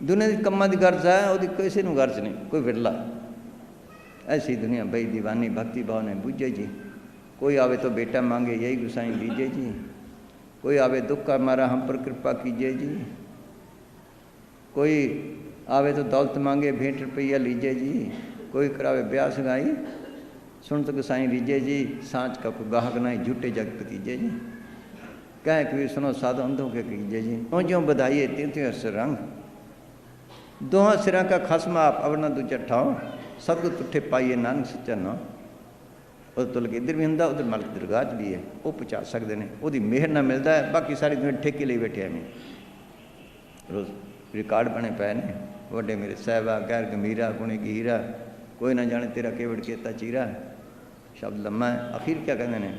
दुनिया की कम्मां की गर्ज है, वो किसी को गर्ज नहीं, कोई विरला। ऐसी दुनिया बई दीवानी भक्ति भाव ने बूझे जी। कोई आवे तो बेटा मांगे यही गुसाई दीजिए जी। कोई आवे दुख का मारा हम पर कृपा कीजिए जी। कोई आवे तो दौलत मांगे भेंट रुपया लीजिए जी। कोई करावे ब्याह सगाई सुन तो गुसाई लीजिए जी। सांच का कोई गाहक नहीं झूठे जग कीजिए जी। कह कबीर सुनो साधु अंधों के कीजिए जी। त्यों ज्यों बधाइए त्यों त्यों हस रंग। दोहां सिरां का खसम आप अवरना दूजा ठाओ। सतगुर तुठे पाइए नानक सच्चा नाम। उधर तुल के इधर भी होंगे, उधर मालिक दरगाह च भी है, वो पहुँचा सकते हैं। वो मेहर ना मिलता है, बाकी सारी दुनिया ठेके ले बैठे में। रोज़ रिकॉर्ड बने पे ने वड्डे मेरे साहबा गैर गंभीरा गुणे गहीरा। कोई ना जाने तेरा केवड़ केता चीरा। शब्द लम्मा है। आखिर क्या कहते हैं,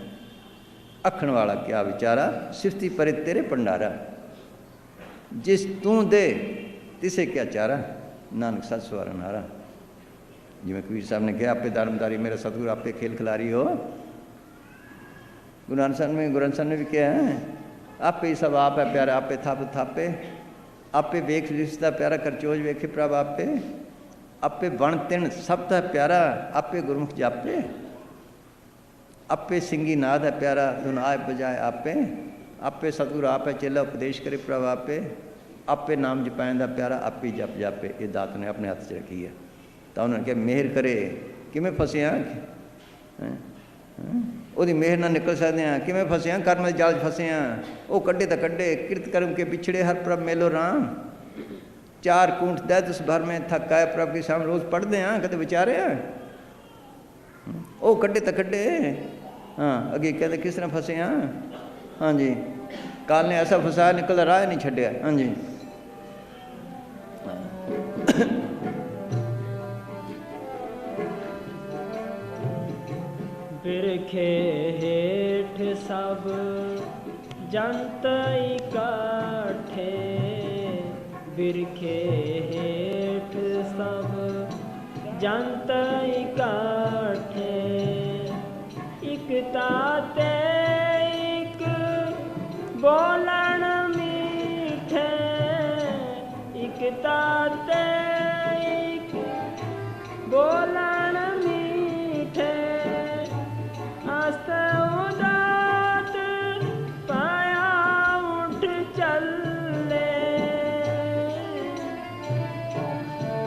अखण वाला क्या विचारा। सिफती परे तेरे भंडारा। जिस तू दे तिसे क्या चारा। नानक सच सवारा नारा। जिमें कबीर साहब ने कहा आपे दारमदारी मेरा सतगुरु आपे खेल खिलारी हो। गुरु नानक साहब ने भी कहा है आपे ही सब आप है प्यारे। आपे थाप थापे आपे वेख रिश्ता प्यारा कर चोज वेखे प्रभ आपे। आपे बण तिण सब है प्यारा। आपे गुरमुख जापे। आपे सिंगी नाद है प्यारा धुन आए बजाए आपे। आपे सतगुरु आप है चेला उपदेश करे प्रभ आपे। आपे नाम जपाएंदा प्यारा आपे जप जापे। ये दात ने अपने हाथ च रखी है। तो उन्होंने कहा मेहर करे किमें फसिया। ਉਹਦੀ मेहर ना निकल सकते हैं किमें फसिया कर्म के जाल फसे हैं। वो कड्डे तो कड्डे कृत कर्म के पिछड़े हर प्रभ मेलो राम। चार कूंठ दे तुस भर में थकाए प्रभ के सामने रोज़ पढ़ते हैं कदे विचारे हैं। वो कड्डे तो कड्डे। हाँ अगे कहते किस तरह फसे हैं। हाँ जी काल ने ऐसा फसाया निकल राह नहीं छड्या। हाँ जी बिरखे हेठ सब जंत इकट्ठे। बिरखे हेठ सब जंत इकट्ठे। इक ताते इक बोलन मीठे। इक ताते इक बोलन मीठे। आस्ते उदात पाया उठ चले।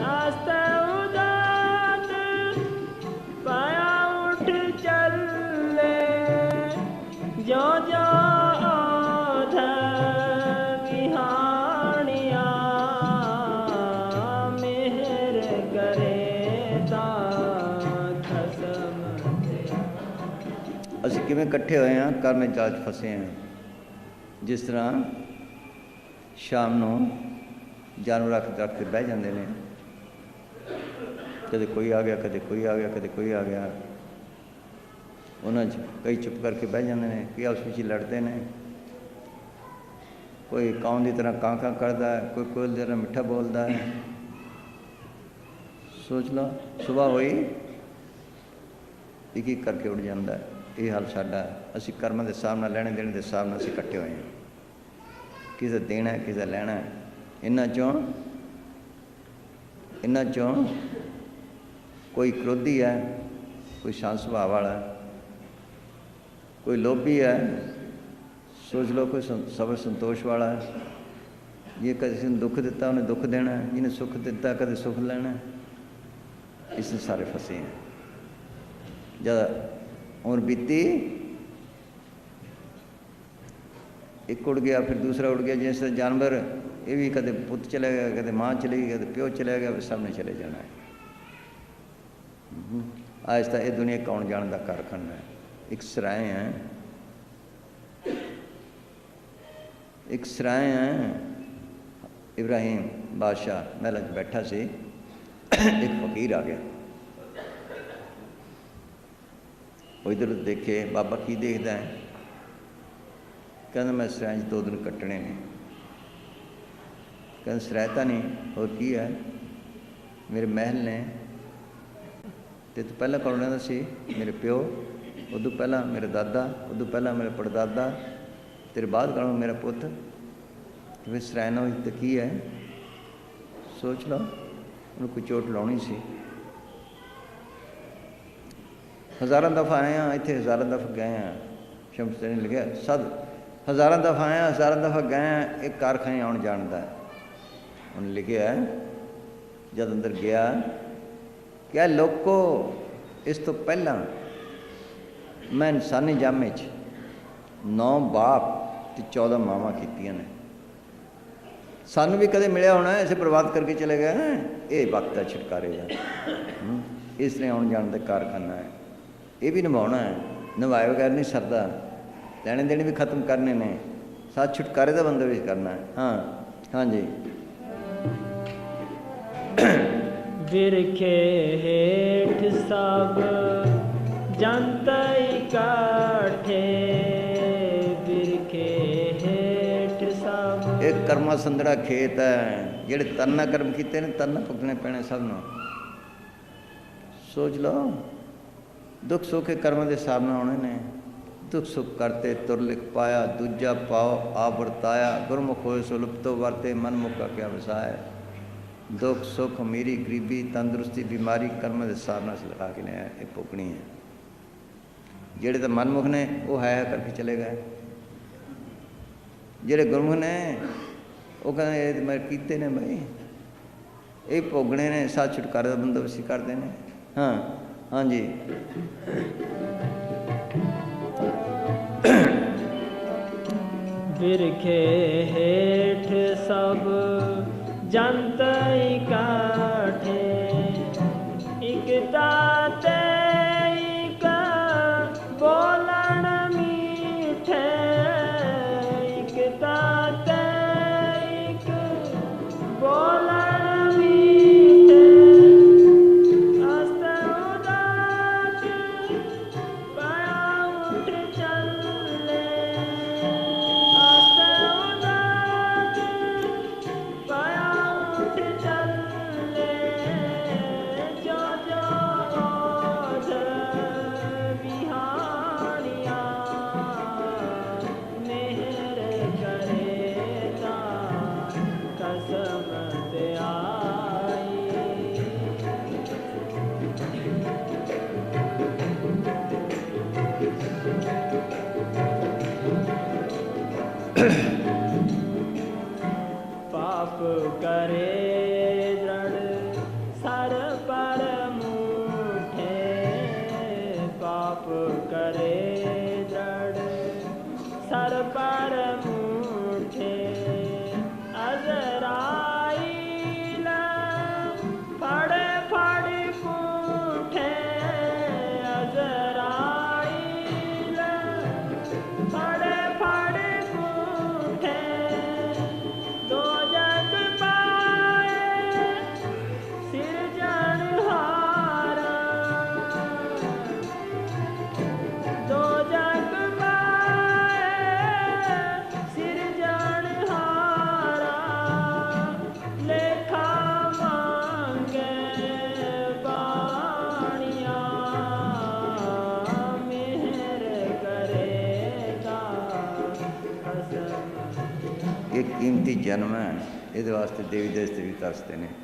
आस्ते उदात पाया उठ चले। जो जो विहानिया मेहर करे ता खसम। ਅਸੀਂ ਕਿਵੇਂ ਇਕੱਠੇ ਹੋਏ ਹਾਂ ਕਰਮ ਜਾਲ 'ਚ ਫਸੇ ਹਾਂ। ਜਿਸ ਤਰ੍ਹਾਂ ਸ਼ਾਮ ਨੂੰ ਜਾਨਵਰ ਅੱਖ ਦਰਖਤ 'ਤੇ ਬਹਿ ਜਾਂਦੇ ਨੇ। ਕਦੇ ਕੋਈ ਆ ਗਿਆ ਕਦੇ ਕੋਈ ਆ ਗਿਆ ਕਦੇ ਕੋਈ ਆ ਗਿਆ। ਉਹਨਾਂ 'ਚ ਕਈ ਚੁੱਪ ਕਰਕੇ ਬਹਿ ਜਾਂਦੇ ਨੇ ਕਿ ਆਪਸ ਵਿੱਚ ਲੜਦੇ ਨੇ। ਕੋਈ ਕੌਣ ਦੀ ਤਰ੍ਹਾਂ ਕਾਂ ਕਾਂ ਕਰਦਾ ਹੈ, ਕੋਈ ਕੋਇਲ ਦੀ ਤਰ੍ਹਾਂ ਮਿੱਠਾ ਬੋਲਦਾ ਹੈ। ਸੋਚ ਲਓ ਸੁਬਾਹ ਹੋਈ ਇੱਕ ਇੱਕ ਕਰਕੇ ਉੱਡ ਜਾਂਦਾ ਹੈ। ਇਹ ਹਾਲ ਸਾਡਾ। ਅਸੀਂ ਕਰਮਾਂ ਦੇ ਹਿਸਾਬ ਨਾਲ ਲੈਣੇ ਦੇਣੇ ਦੇ ਹਿਸਾਬ ਨਾਲ ਅਸੀਂ ਇਕੱਠੇ ਹੋਏ ਹਾਂ। ਕਿਸੇ ਦੇਣਾ ਕਿਸੇ ਲੈਣਾ। ਇਹਨਾਂ ਚੋਂ ਕੋਈ ਕ੍ਰੋਧੀ ਹੈ, ਕੋਈ ਸ਼ਾਂਤ ਸੁਭਾਅ ਵਾਲਾ, ਕੋਈ ਲੋਭੀ ਹੈ। सोच लो कोई सबर संतोष वाला है। ये किसी ने दुख दिता उन्हें दुख देना है। जिन्हें सुख दिता कदे सुख लेना है। इसमें सारे फंसे हैं। ज़्यादा उम्र बीती एक उड़ गया फिर दूसरा उड़ गया। जैसे जानवर ये भी कदे पुत चले गया कदे माँ चली गई कदे प्यो चले गया सब ने चले जाना है। आहिस्ता ये दुनिया कौन जाने का कारखाना है। एक सराय है एक सराय है। इब्राहिम बादशाह महल च बैठा सी। एक फकीर आ गया। वो इधर देखे बाबा की देखता है। कहना मैं सराय 2 दिन कट्टने ने। कहना सरायता नहीं और की है मेरे महल ने। ते तो पहला कौन रहता सी मेरे प्यो, उदू पहला मेरे दादा, उदू पहला मेरे पड़दादा, तेरे बाद कौन मेरा पुत। फिर सरायना तो की है सोच लो ਉਹਨੂੰ ਕੋਈ ਚੋਟ ਲਾਉਣੀ ਸੀ। ਹਜ਼ਾਰਾਂ ਦਫਾ ਆਏ ਹਾਂ ਇੱਥੇ, ਹਜ਼ਾਰਾਂ ਦਫਾ ਗਏ ਹਾਂ। ਸ਼ਮਸ ਨੇ ਲਿਖਿਆ ਸਦ ਹਜ਼ਾਰਾਂ ਦਫਾ ਆਏ ਹਾਂ, ਹਜ਼ਾਰਾਂ ਦਫਾ ਗਏ ਹਾਂ, ਇੱਕ ਕਾਰਖਾਨੇ ਆਉਣ ਜਾਣਦਾ। ਉਹਨੇ ਲਿਖਿਆ ਜਦ ਅੰਦਰ ਗਿਆ ਕਿਹਾ ਲੋਕੋ ਇਸ ਤੋਂ ਪਹਿਲਾਂ ਮੈਂ ਇਨਸਾਨੀ ਜਾਮੇ 'ਚ 9 ਬਾਪ ਤੇ 14 ਮਾਵਾਂ ਕੀਤੀਆਂ ਨੇ। ਸਾਨੂੰ ਵੀ ਕਦੇ ਮਿਲਿਆ ਹੋਣਾ, ਐਸੇ ਬਰਬਾਦ ਕਰਕੇ ਚਲੇ ਗਏ। ਇਹ ਵਕਤ ਹੈ ਛੁਟਕਾਰੇ ਦਾ। ਇਸ ਲਈ ਆਉਣ ਜਾਣ ਦਾ ਕਾਰਖਾਨਾ ਹੈ, ਇਹ ਵੀ ਨਿਭਾਉਣਾ ਹੈ। ਨਿਭਾਏ ਬਗੈਰ ਨਹੀਂ ਸਰਦਾ। ਲੈਣੇ ਦੇਣੇ ਵੀ ਖਤਮ ਕਰਨੇ ਨੇ, ਸਾਥ ਛੁਟਕਾਰੇ ਦਾ ਬੰਦੋਬਸਤ ਕਰਨਾ ਹੈ। ਹਾਂ ਹਾਂਜੀ। बिरखे हेठ सब जनता इकट्ठे, बिरखे हेठ सब। एक कर्मा संदड़ा खेत है, जेड़े तरना कर्म कीते ने तरना भुगतने पैने सब नूं। सोच लो दुख सुख के कर्म के हिसाब नाल आने ने। दुख सुख करते तुर लिख पाया, दूजा पाओ आप वरताया, गुरमुख होए सो लुप्तो वरते, मन मुका क्या वसाए। दुख सुख अमीरी गरीबी तंदुरुस्ती बीमारी कर्म के हिसाब नाल लगा के ने ये भुगनी है। जेड़े तो मनमुख ने वो है करके चले गए, जेड़े गुरमुख ने वो कहते मैं कीते ने भाई ये भोगने ने, साथ छुटकारे का बंदोबस्त करते हैं। हाँ हाँ जी। बिरखे हेठ सब जनता इकट्ठे, एकता ते एक बोलन मीठे, एकता ते एक बोलन मीठे। आस्ते उदास पाया उठ चले, आस्ते उदास पाया उठ चले, जो जो ओझ बिहारिया मेहर करे ता कसमत आई। पाप करे दृढ़ सर पर मुठे, पाप करे दृढ़ सर पर मुठे। अजराइल फड़ फड़ पूठे, अजराइल फड़ फड़ पूठे। दो जग पाए सिरजनहारा, दो जग पाए सिरजनहारा। लेखा मांगे बाणिया मेहर करेगा कसम। ये कीमती जन्म है, ये वास्ते देवी देवते भी तरसते हैं।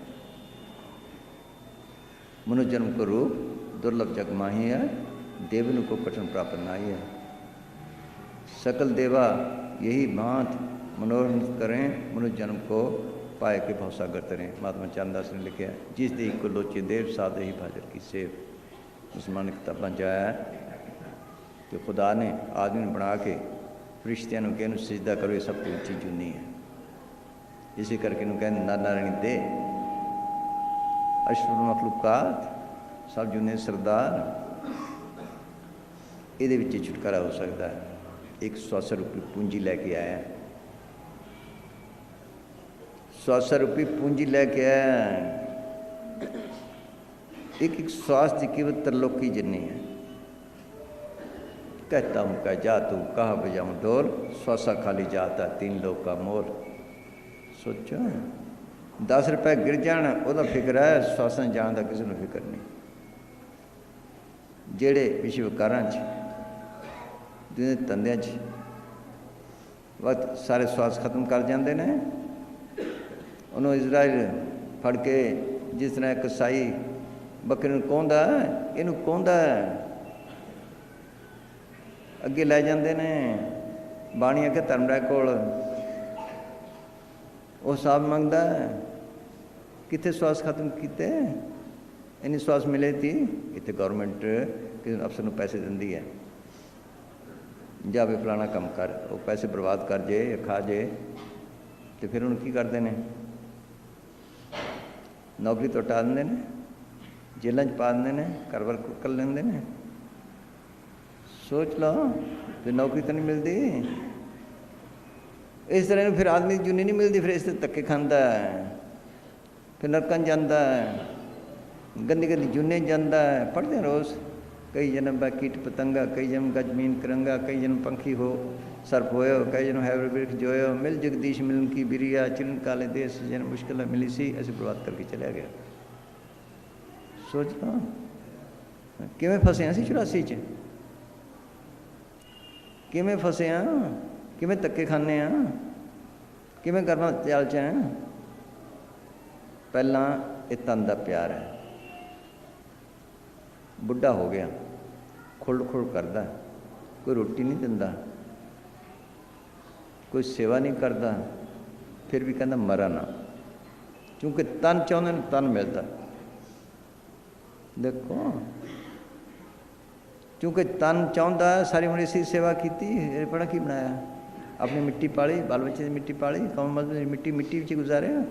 मनुष्य जन्म को रूप दुर्लभ जग माही है, देवन को कठिन प्राप्त नाही है। सकल देवा यही भांत मनोरंजन करें, मनुष्य जन्म को पाए के भवसागर तरें। महात्मा चरणदास ने लिखा है जिस दी को लोचे देव साधे ही भाजर की सेव। मुसलमान किताबों च आया कि खुदा ने आदमी बना के फरिश्तियां नूं कहने सिजदा करो, ये सब तो ऊँची जूनी है। इसी करके कहते नर नारायणी दे अशरफ मखलूकात सब जूने सरदार। ये छुटकारा हो सकता है। एक 100 रुपये पूंजी लैके आया, 100 रुपये पूंजी लैके आया। एक स्वास्थ्य की कीमत तरलोकी जिन्नी है। कहता हूँ कह जा तू कहा बजाऊँ डोल, स्वासा खाली जाता 3 लोग का मोल। सोचो 10 रुपए गिर जान वह फिक्र है, स्वासा जान का किसी को फिक्र नहीं। जेड़े विश्वकारां धंधे वक्त सारे स्वास खत्म कर जाते हैं। उन्होंने इजराइल ਫੜ ਕੇ ਜਿਸ ਤਰ੍ਹਾਂ ਇੱਕ ਕਸਾਈ ਬੱਕਰੇ ਨੂੰ ਕਹੁੰਦਾ, ਇਹਨੂੰ ਕਹੁੰਦਾ, ਅੱਗੇ ਲੈ ਜਾਂਦੇ ਨੇ। ਬਾਣੀ ਅੱਗੇ ਧਰਮਰਾਜ ਕੋਲ ਉਹ ਹਿਸਾਬ ਮੰਗਦਾ, ਕਿੱਥੇ ਸਵਾਸ ਖਤਮ ਕੀਤੇ, ਇੰਨੀ ਸਵਾਸ ਮਿਲੇ ਤੀ। ਇੱਥੇ ਗੌਰਮੈਂਟ ਕਿਸੇ ਅਫਸਰ ਨੂੰ ਪੈਸੇ ਦਿੰਦੀ ਹੈ, ਜਾਵੇ ਫਲਾਣਾ ਕੰਮ ਕਰ, ਉਹ ਪੈਸੇ ਬਰਬਾਦ ਕਰ ਜੇ ਜਾਂ ਖਾ ਜੇ, ਅਤੇ ਫਿਰ ਉਹਨੂੰ ਕੀ ਕਰਦੇ ਨੇ, ਨੌਕਰੀ ਤੋਂ ਹਟਾ ਦਿੰਦੇ ਨੇ, ਜੇਲ੍ਹਾਂ 'ਚ ਪਾ ਦਿੰਦੇ ਨੇ, ਘਰ ਬਾਰ ਕਰ ਲੈਂਦੇ ਨੇ। ਸੋਚ ਲਓ ਫਿਰ ਨੌਕਰੀ ਤਾਂ ਨਹੀਂ ਮਿਲਦੀ। ਇਸ ਤਰ੍ਹਾਂ ਨੂੰ ਫਿਰ ਆਦਮੀ ਦੀ ਜੁਨੀ ਨਹੀਂ ਮਿਲਦੀ, ਫਿਰ ਇਸ ਤੇ ਧੱਕੇ ਖਾਂਦਾ, ਫਿਰ ਨਰਕਾਂ ਜਾਂਦਾ, ਗੰਦੀ ਗੰਦੀ ਜੁਨੇ ਜਾਂਦਾ। ਪੜ੍ਹਦੇ ਰੋਜ਼, ਕਈ ਜਨਮ ਬਾ ਕੀਟ ਪਤੰਗਾ, ਕਈ ਜਨਮ ਗਜ ਮੀਨ ਕਰੰਗਾ, ਕਈ ਜਨਮ ਪੰਖੀ ਹੋ ਸਰਪ ਹੋਇਓ, ਕਈ ਜਨਮ ਹੈਵਰ ਬਿਰਖ ਜੋਇਓ, ਮਿਲ ਜਗਦੀਸ਼ ਮਿਲਨ ਕੀ ਬਿਰੀਆ, ਚਿਰਨ ਕਾਲੇ ਦੇਸ ਜਨਮ ਮੁਸ਼ਕਿਲ ਮਿਲੀ ਸੀ। ਅਸੀਂ ਬਰਬਾਦ ਕਰਕੇ ਚਲਿਆ ਗਿਆ। ਸੋਚ ਲਓ ਕਿਵੇਂ ਫਸੇ ਅਸੀਂ 84 'ਚ, ਕਿਵੇਂ ਫਸੇ ਹਾਂ, ਕਿਵੇਂ ਧੱਕੇ ਖਾਂਦੇ ਹਾਂ, ਕਿਵੇਂ ਕਰਨਾ ਚਾਲ 'ਚ ਹੈ। ਪਹਿਲਾਂ ਇਹ ਤਨ ਦਾ ਪਿਆਰ ਹੈ। ਬੁੱਢਾ ਹੋ ਗਿਆ, ਖੁੱਲ੍ਹ ਖੁੱਲ੍ਹ ਕਰਦਾ, ਕੋਈ ਰੋਟੀ ਨਹੀਂ ਦਿੰਦਾ, ਕੋਈ ਸੇਵਾ ਨਹੀਂ ਕਰਦਾ, ਫਿਰ ਵੀ ਕਹਿੰਦਾ ਮਰਾਂ ਨਾ, ਕਿਉਂਕਿ ਤਨ ਚਾਹੁੰਦੇ ਨੇ ਤਨ ਮਿਲਦਾ। ਦੇਖੋ, ਕਿਉਂਕਿ ਤਨ ਚਾਹੁੰਦਾ। ਸਾਰੀ ਉਮਰ ਇਸੀ ਸੇਵਾ ਕੀਤੀ, ਇਹ ਬੜਾ ਕੀ ਬਣਾਇਆ, ਆਪਣੀ ਮਿੱਟੀ ਪਾਲੀ, ਬਾਲ ਬੱਚੇ ਦੀ ਮਿੱਟੀ ਪਾਲੀ, ਕੌਮ ਮਤਲਬ ਮਿੱਟੀ ਵਿੱਚ ਗੁਜ਼ਾਰਿਆ,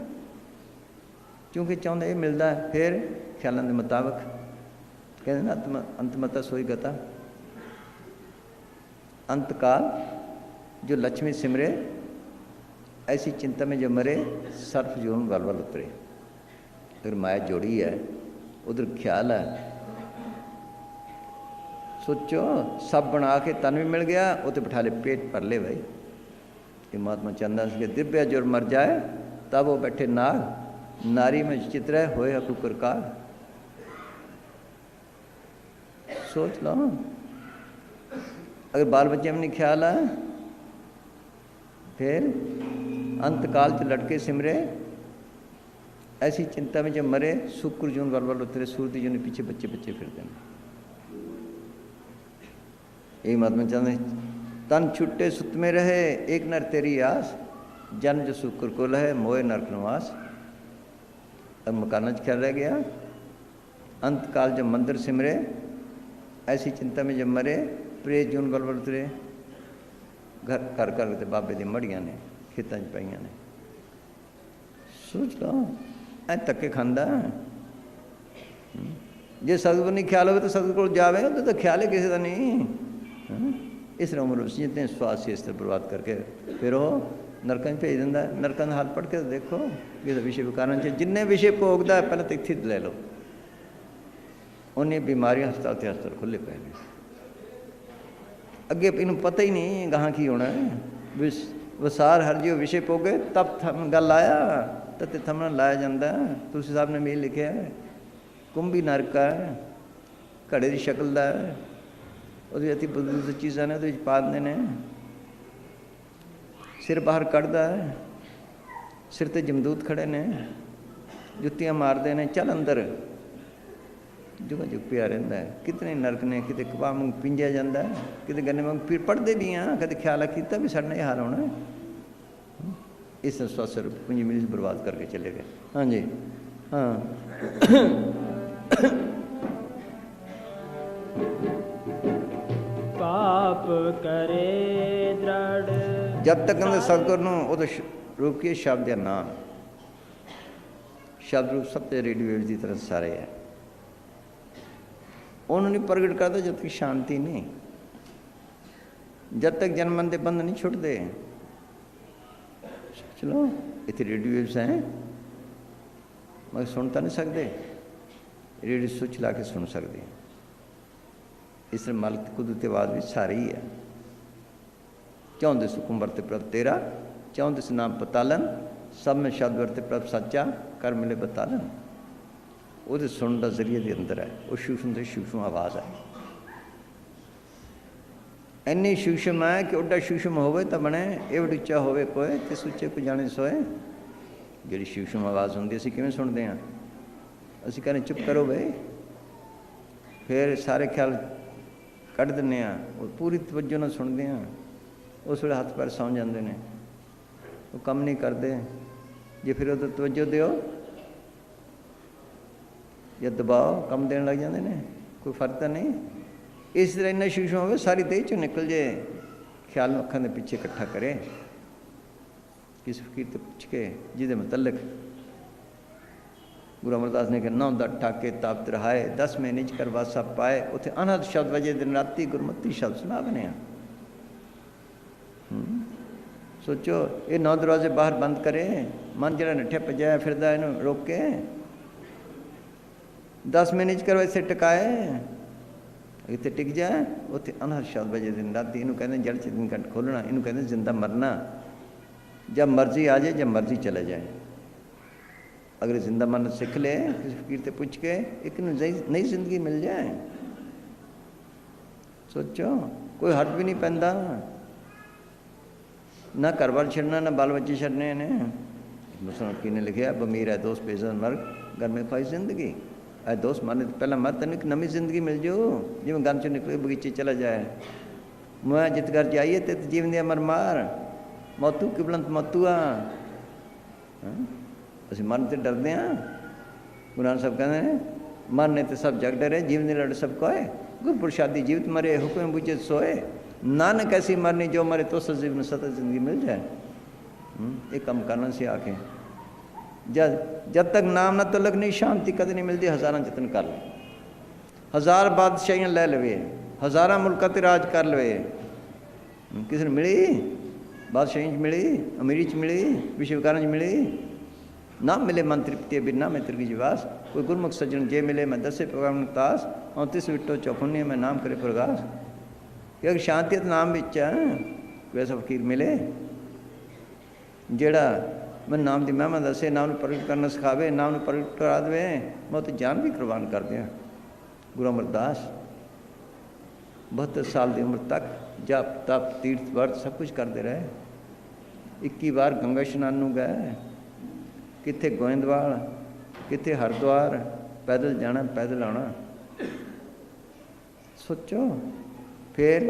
ਕਿਉਂਕਿ ਚਾਹੁੰਦਾ ਇਹ ਮਿਲਦਾ। ਫਿਰ ਖਿਆਲਾਂ ਦੇ ਮੁਤਾਬਕ ਕਹਿੰਦੇ ਨਾ ਅੰਤਮਤਾ ਸੋਈ ਗਤਾ। अंतकाल जो लक्ष्मी सिमरे ऐसी चिंता में जो मरे सर्फ जीवन वल वल उतरे। अगर माया जोड़ी है उधर ख्याल है, सोचो सब बना के तन भी मिल गया, उते बिठा ले पेट भर ले भाई। ये महात्मा चंदा के दिव्य जोर मर जाए तब वो बैठे नाग, नारी में चित्र होए अकुकर काग। सोच लो अगर बाल बच्चे में नहीं ख्याल है, फिर अंतकाल च लटके सिमरे ऐसी चिंता में जब मरे शुक्र जून वल वल उतरे, सूरज जून पीछे बच्चे बच्चे फिरते हैं। यही महात्मा चाहते तन छुट्टे सुत में रहे एक नर तेरी आस, जन्म जो शुक्र को लहे मोए नरक निवास। अब मकाना च ख्याल रह गया, अंतकाल जब मंदिर सिमरे ऐसी चिंता में जब मरे प्रे जून वल वल उतरे। घर घर घर ते बाबे दी मड़ियां ने खेतों च पाइयां ने। सोच लो ऐ धक्के खांदा। जे सतगुर नहीं ख्याल हो तो सतगुर को जावे, तो ख्याल ही किसी का नहीं। इस उम्र जितने स्वास्थ्य इस तरह बर्बाद करके फिर वो नरकों में भेज दिंदा। नरकों का हाल पढ़ के देखो, ये विषय विकारण च जिन्ने विषय भोगदा पहले तो इत्थे ले लो, उन्हें बीमारियां हस्पताल ते हस्पताल खुले पे ने। अगे इन्हूं पता ही नहीं गाहां की होना है। विसार हर जियो विषय पोगे तब थम गल आया, तब थमन लाया जाता। तुलसी साहब ने मेल लिखा है कुंभी नरक है, घड़े की शक्ल का है, वो अति बुद्ध चीज़ा ने पा देंगे ने। सिर बाहर कढ़दा है, सिर ते जमदूत खड़े ने, जुत्तियां मारते हैं, चल अंदर जुगा जुग पिया रहा है। कितने नरक ने, कितने कपा वांग पिंजा जाता है, कितने गन्ने वांग फिर पढ़ते भी हाँ, कभी ख्याल किया भी साढ़े हाल होना है। इस स्वास्थ्य पूंजी मिली बर्बाद करके चले गए। हाँ जी हाँ पाप करे दृढ़ जब तक अंदर सतगुर नूं उहदा रूप की शब्द या नाम, शब्द रूप सब ते रेडियो की तरह सारे है। उन्होंने नहीं प्रगट करता जब तक शांति नहीं, जब तक जन्मन के बंध नहीं छुटते। चलो इतने रेडियो हैं मगर सुन तो नहीं सकते, रेडियो स्विच ला के सुन सकते। इस तरह मालिक कुदरती आवाज़ भी सारी ही है। चाहते सुकुम वरते प्रभ तेरा, चाहते से नाम पतालन, सब में शब्द वरते प्रभ सच्चा, कर मिले बतालन। वो सुनने का जरिए के अंदर है, वो सूक्ष्म से सूक्ष्म आवाज़ है। इन्नी सूक्ष्म है कि उड्डा सूक्ष्म होवे तो बने, एवड उच्चा होवे कोई, तिस उच्चे को जाने सोए। ਜਿਹੜੀ ਸ਼ੂਸ਼ਮ ਆਵਾਜ਼ ਹੁੰਦੀ ਅਸੀਂ ਕਿਵੇਂ ਸੁਣਦੇ ਹਾਂ? ਅਸੀਂ ਕਹਿੰਦੇ ਚੁੱਪ ਕਰੋ ਬਈ, ਫਿਰ ਸਾਰੇ ਖਿਆਲ ਕੱਢ ਦਿੰਦੇ ਹਾਂ, ਉਹ ਪੂਰੀ ਤਵੱਜੋ ਨਾਲ ਸੁਣਦੇ ਹਾਂ। ਉਸ ਵੇਲੇ ਹੱਥ ਪੈਰ ਸੌਂ ਜਾਂਦੇ ਨੇ, ਉਹ ਕੰਮ ਨਹੀਂ ਕਰਦੇ। ਜੇ ਫਿਰ ਉਹ ਤਵੱਜੋ ਦਿਓ ਜਾਂ ਦਬਾਓ, ਕੰਮ ਦੇਣ ਲੱਗ ਜਾਂਦੇ ਨੇ, ਕੋਈ ਫਰਕ ਤਾਂ ਨਹੀਂ। ਇਸ ਤਰ੍ਹਾਂ ਇੰਨਾ ਸ਼ੂਸ਼ਮ ਹੋਵੇ ਸਾਰੀ ਦੇਹ 'ਚੋਂ ਨਿਕਲ ਜੇ, ਖਿਆਲ ਨੂੰ ਅੱਖਾਂ ਦੇ ਪਿੱਛੇ ਇਕੱਠਾ ਕਰੇ, ਕਿਸ ਫਕੀਰ ਤੋਂ ਪੁੱਛ ਕੇ ਜਿਹਦੇ ਮੁਤਲਕ ਗੁਰੂ ਅਮਰਦਾਸ ਨੇ ਕਿਹਾ 9 ਦਾ ਠਾਕੇ ਤਾਪ ਰਹਾਏ 10 ਮਹੀਨੇ 'ਚ ਕਰਵਾਸਾ ਪਾਏ। ਉੱਥੇ ਅਨਹਦ ਸ਼ਬਦ ਵਜੇ ਦਿਨ ਰਾਤੀ ਗੁਰਮਤਿ ਸ਼ਬਦ ਸੁਣਾ ਬਣਿਆ। ਸੋਚੋ, ਇਹ 9 ਦਰਵਾਜ਼ੇ ਬਾਹਰ ਬੰਦ ਕਰੇ, ਮਨ ਜਿਹੜਾ ਨੱਠਿਆ ਭੱਜਿਆ ਫਿਰਦਾ ਇਹਨੂੰ ਰੋਕੇ, 10 ਮਹੀਨੇ 'ਚ ਕਰਵਾ ਇੱਥੇ ਟਿਕਾਏ, ਇੱਥੇ ਟਿਕ ਜਾਏ। ਉੱਥੇ ਅਨਹਦ ਸ਼ਬਦ ਵਜੇ ਦਿਨ ਰਾਤੀ, ਇਹਨੂੰ ਕਹਿੰਦੇ ਜੜ ਚੇਤਨ ਘਟ ਖੋਲ੍ਹਣਾ, ਇਹਨੂੰ ਕਹਿੰਦੇ ਜ਼ਿੰਦਾ ਮਰਨਾ। जब मर्जी आ जाए, जब मर्जी चले जाए। अगर जिंदा मन सीख ले किसी फकीर से पूछ के, एक नई जिंदगी मिल जाए। सोचो, कोई हट भी नहीं पैंदा, ना घर बार छड़ना, ना बाल बच्चे छड़ने ने। मुसलमान की ने लिखा बमीर है दोस्त बेजन मर घर में पाई जिंदगी। ऐ दोस्त मरने तो पहला मर, तेन एक नवी जिंदगी मिल जाओ, जिवें गन चो निकले बगीचे चला जाए। मैं जित घर जाइए तो जीवन दिया मर मार, मौतू कि बुलंद मौतू आ। असीं मरण ते डरदे हां। गुरु नानक साहब कहते हैं मरने ते सब जग डरे, जीवन लड़ सब कोय। गुर प्रसादी जीवित मरे, हुक्म बुझे सोए। नानक ऐसी मरनी जो मरे तो सजीवन सतत जिंदगी मिल जाए। ये कम करना से आके जब तक नाम ना तलक नहीं, शांति कद नहीं मिलती। हज़ारां जतन कर ले, 1000 बादशाहियां लै लवे, 1000 मुल्कां ते राज कर लवे, किसी ने मिली? बादशाही च मिली, अमीरी च मिली, विश्वकारां च मिली? ना मिले मन तृप्ति बिना मैं तिरगी जिवास। कोई गुरमुख सज्जन जे मिले मैं दसे प्रकार तास, और तिस विटो चौखुन्नी मैं नाम करे प्रगास। क्योंकि शांति तो नाम बिच है। कोई ऐसा फकीर मिले जेड़ा मैं नाम की महिमा दसे, नाम प्रगट करना सिखावे, नाम प्रगट करा दे, मैं तो जान भी कुर्बान कर दिया। गुरु अमरदास 72 साल की उम्र तक जप तप तीर्थ व्रत सब कुछ करते रहे। 21 बार गंगा इशनान नूं गए, कित्थे गोइंदवाल, कित्थे हरिद्वार, पैदल जाना पैदल आना। सोचो फिर